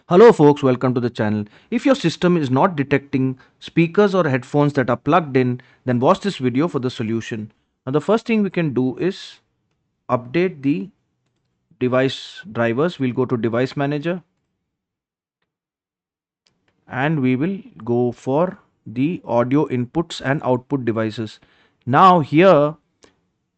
Hello folks, welcome to the channel. If your system is not detecting speakers or headphones that are plugged in, then watch this video for the solution. Now the first thing we can do is update the device drivers. We'll go to device manager and we will go for the audio inputs and output devices. Now here,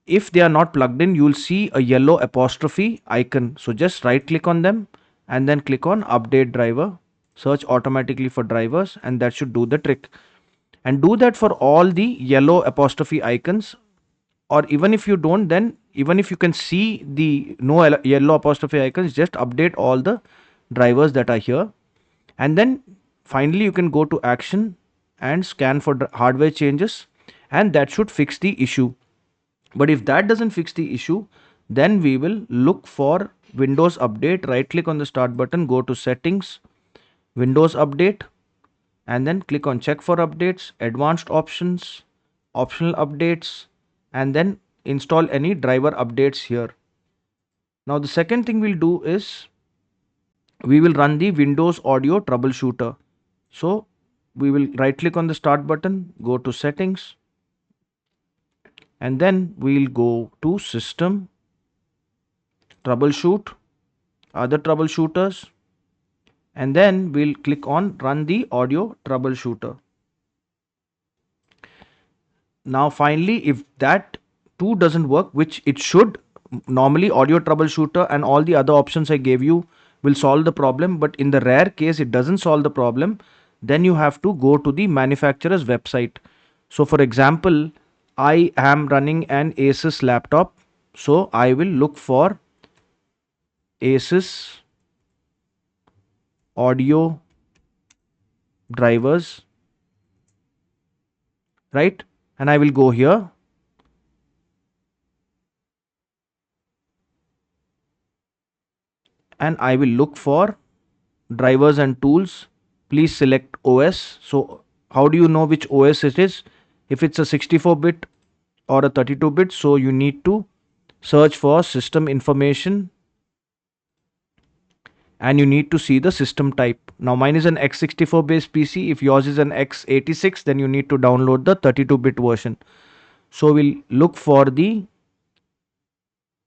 if they are not plugged in, you will see a yellow apostrophe icon. So just right click on them and then click on update driver. Search automatically for drivers and that should do the trick. And do that for all the yellow apostrophe icons, or even if you don't, then even if you can see the no yellow apostrophe icons, just update all the drivers that are here. And then finally you can go to action and scan for hardware changes, and that should fix the issue. But if that doesn't fix the issue, then we will look for Windows Update. Right click on the start button, go to settings, Windows Update, and then click on check for updates, advanced options, optional updates, and then install any driver updates here. Now the second thing we'll do is we will run the Windows Audio Troubleshooter. So we will right click on the start button, go to settings, and then we'll go to system, troubleshoot, other troubleshooters, and then we'll click on run the audio troubleshooter. Now finally, if that too doesn't work, which it should, normally audio troubleshooter and all the other options I gave you will solve the problem, but in the rare case it doesn't solve the problem, then you have to go to the manufacturer's website. So for example, I am running an Asus laptop, so I will look for Asus audio drivers, right? And I will go here and I will look for drivers and tools. Please select OS. So how do you know which OS it is? If it's a 64-bit or a 32-bit, so you need to search for system information and you need to see the system type. Now mine is an x64 based PC. If yours is an x86, then you need to download the 32-bit version. So we'll look for the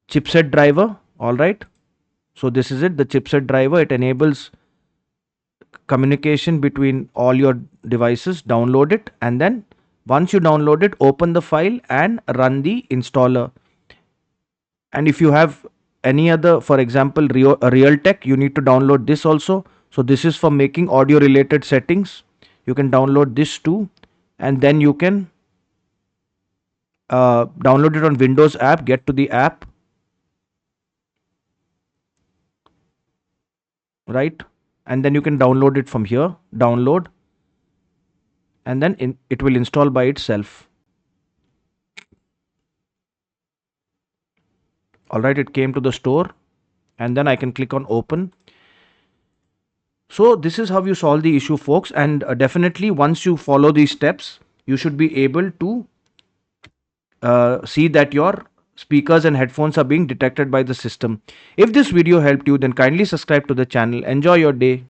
chipset driver. All right. So this is it, the chipset driver. It enables communication between all your devices. Download it, and then once you download it, open the file and run the installer. And if you have any other, for example Realtek, you need to download this also. So this is for making audio related settings. You can download this too, and then you can download it on Windows app. Get to the app, right? And then you can download it from here, download, and then it will install by itself. All right, it came to the store, and then I can click on open. So this is how you solve the issue, folks, and definitely once you follow these steps, you should be able to see that your speakers and headphones are being detected by the system. If this video helped you, then kindly subscribe to the channel. Enjoy your day.